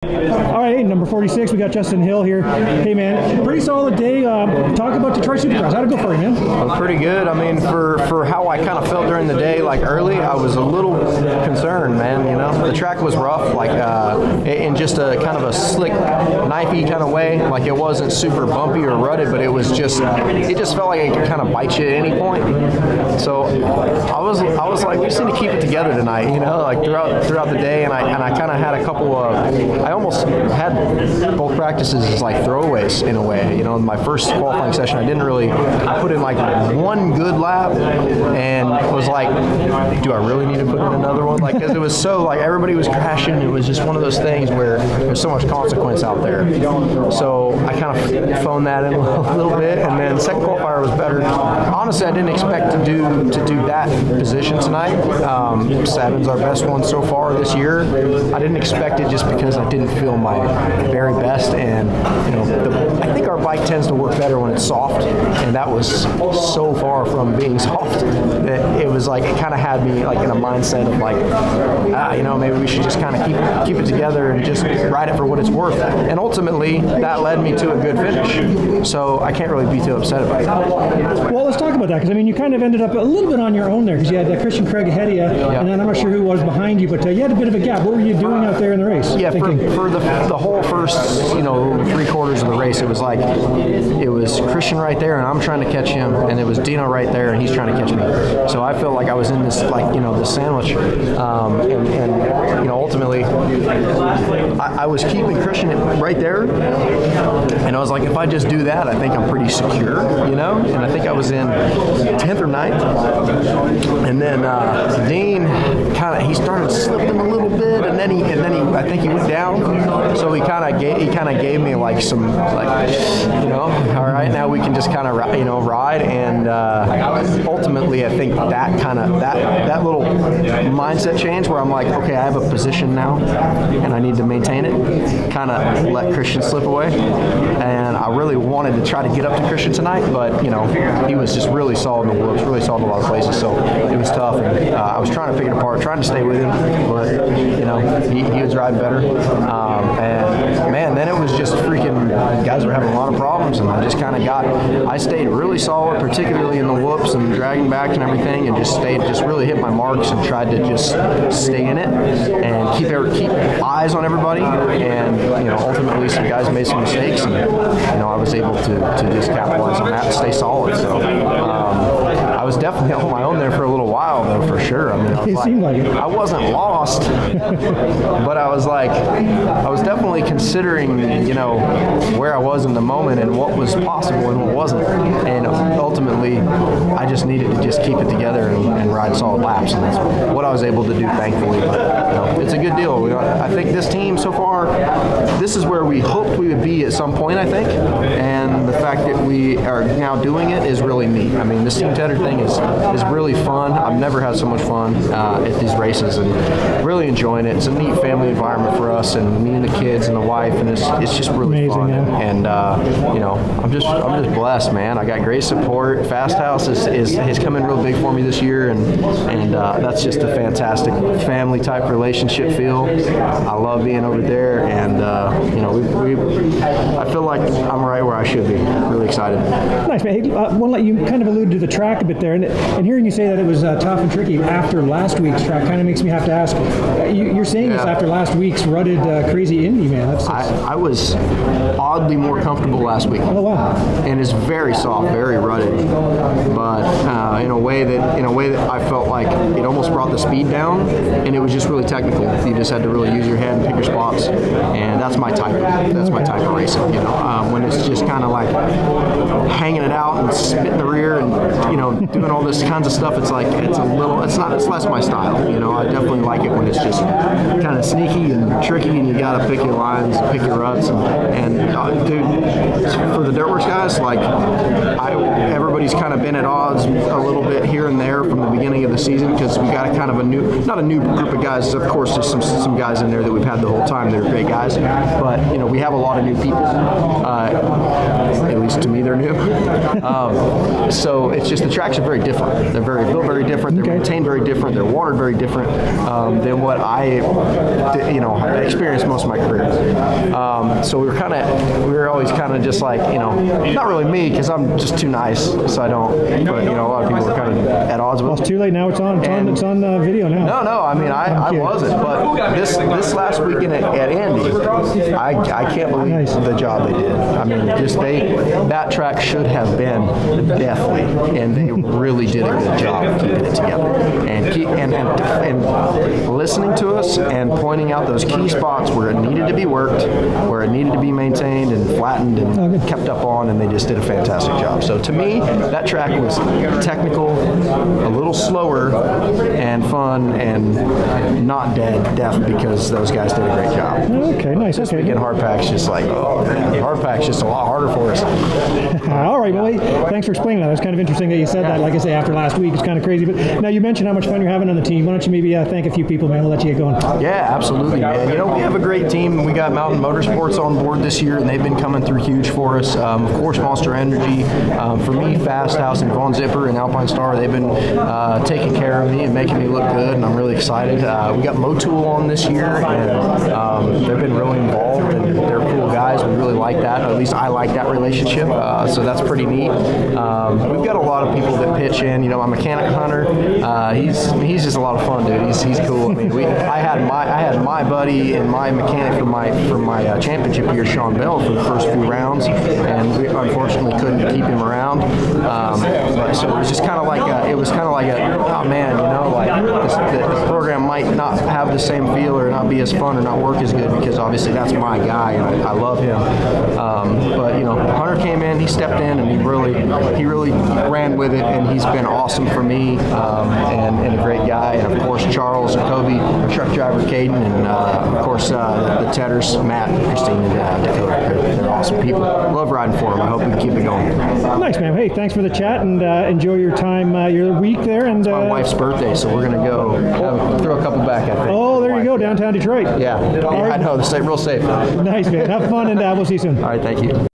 All right, number 46, we got Justin Hill here. Hey, man, pretty solid day. Talk about Detroit Supercross. How'd it go for you, man? Well, pretty good. I mean, for how I kind of felt during the day, like early, I was a little concerned, man. You know, the track was rough, like in just a kind of a slick, knifey kind of way. Like it wasn't super bumpy or rutted, but it just felt like it could kind of bite you at any point. So I was like, we just need to keep it together tonight, you know, like throughout the day. And I kind of had a couple of, I almost had both practices as like throwaways in a way. You know, in my first qualifying session, I put in like one good lap and was like, do I really need to put in another one? Like, because it was so, like, everybody was crashing. It was just one of those things where there's so much consequence out there. So I kind of phoned that in a little bit, and then the second qualifier was better. Honestly, I didn't expect to do that position tonight. Seven's our best one so far this year. I didn't expect it just because I didn't feel my very best, and you know, I think our bike tends to work better when it's soft, and that was so far from being soft that it was like, it kind of had me like in a mindset of like, you know, maybe we should just kind of keep it together and just ride it for what it's worth. And ultimately, that led me to a good finish. So I can't really be too upset about that. Well, let's talk about that, because I mean, you kind of ended up a little bit on your own there, because you had Christian Craig ahead of you, and then I'm not sure who was behind you, but you had a bit of a gap. What were you doing out there in the race? Yeah, for the whole first, you know, 3/4 of the race, it was like, it was Christian right there, and I'm trying to catch him, and it was Dino right there, and he's trying to catch me. So I felt like I was in this, like, you know, this sandwich, and you know, ultimately, I was keeping Christian right there, and I was like, if I just do that, I think I'm pretty secure, you know. And I think I was in 10th or 9th, and then Dean he started slipping a little bit, and then he I think he went down. So he kind of gave me like some, like, you know, all right, now we can just kind of, you know, ride. And ultimately, I think that little mindset change where I'm like, okay, I have a position now, and I need to maintain it. Kind of let Christian slip away, and I really wanted to try to get up to Christian tonight, but you know, he was just really solid in the whoops, really solid in a lot of places. So it was tough. And, I was trying to pick it apart, trying to stay with him, but you know, he was riding better. And man, then it was just freaking, guys were having a lot of problems, and I just kind of I stayed really solid, particularly in the whoops and dragging back and everything, and just really hit my marks and tried to just stay in it and keep eyes on everybody. And you know, ultimately some guys made some mistakes, and you know, I was able to just capitalize on that and stay solid. So I was definitely on my own there for a little while, though, for sure. I mean, I wasn't lost, but I was definitely considering, you know, where I was in the moment and what was possible and what wasn't. And ultimately, I just needed to just keep it together and ride solid laps, and that's what I was able to do, thankfully. But you know, it's a good deal. I think this team so far, this is where we hoped we would be at some point, I think. And the fact that we are now doing it is really neat. I mean, this team tender thing is really fun. I've never had so much fun at these races, and really enjoying it. It's a neat family environment for us, and me and the kids and the wife, and it's just really amazing, fun. yeah. And you know, I'm just blessed, man. I got great support. Fast House has come in real big for me this year, and that's just a fantastic family type relationship feel. I love being over there, and you know, I feel like I'm right where I should be. Really excited. Nice, man. Hey, one, you kind of alluded to the track a bit there, and hearing you say that it was tough and tricky after last week's track kind of makes me have to ask, you're saying this after last week's rutted crazy Indy, man. I was oddly more comfortable last week. Oh, wow. And it's very soft, very rutted, but in a way that I felt like it almost brought the speed down, and it was just really technical. You just had to really use your head and pick your spots, and that's my type of racing. You know, when it's just kind of like hanging it out and spitting the rear and, you know, doing all this kinds of stuff. It's like it's less my style. You know, I definitely like it when it's just kind of sneaky and tricky, and you got to pick your lines, pick your ruts, and dude, for the Dirtworks guys, like everybody's kind of been at odds a little bit here and there from the beginning of the season, because we got a kind of not a new group of guys. Of course, there's some guys in there that we've had the whole time. They're great guys, but you know, we have a lot of new people. At least to me, they're new. So it's just the tracks are very different. They're built very different. They're maintained very different. They're watered very different than what I, experienced most of my career. So we were always kind of just like, not really me because I'm just too nice, so I don't. But a lot of people were kind of at odds with. Well, it's too late now. It's on video now. No. I mean, I wasn't. But this last weekend at Andy, I can't believe the job they did. I mean, that track should have been deathly, and they really did a good job of keeping it together and listening to us and pointing out those key spots where it needed to be worked, where it needed to be maintained and flattened and kept up on, and they just did a fantastic job. So to me, that track was technical, a little slower, and fun, and not deaf because those guys did a great job. Okay, nice. This weekend hardpack's just like, hardpack's just a lot harder for us. All right, well, thanks for explaining that. It's kind of interesting that you said that. Like I say, after last week, it's kind of crazy. But now you mentioned how much fun you're having on the team. Why don't you maybe thank a few people, man? We'll let you get going. Yeah, absolutely, man. We have a great team. We got Mountain Motorsports on board this year, and they've been coming through huge for us. Of course, Monster Energy. For me, Fast House and Vaughn Zipper and Alpine Star, they've been taking care of me and making me look good, and I'm really excited. We got Motool on this year, and they've been really involved, and they're cool guys. We really like that. At least I like that relationship, so that's pretty neat. We've got a lot of people that pitch in. My mechanic Hunter, he's just a lot of fun, dude. He's cool. I mean, I had my buddy and my mechanic for my championship year, Sean Bell, for the first few rounds, and we unfortunately couldn't keep him around. But so it was just kind of like oh man, the program might not have the same feel or not be as fun or not work as good because obviously that's my guy and I love him. But Hunter came in, he stepped in, and he really ran with it, and he's been awesome for me and a great guy. And of course Charles and Kobe, our truck driver Caden, and of course the Tedders, Matt, Christine, and Dakota. They're awesome people. Love riding for them. I hope we can keep it going. Nice, man. Hey, thanks for the chat, and enjoy your time, your week there. And it's my wife's birthday, so we're gonna go throw a couple back, I think. Oh, there you go, downtown Detroit. Yeah, I know. Stay real safe. Nice, man. Have fun, and we'll see you soon. All right, thank you.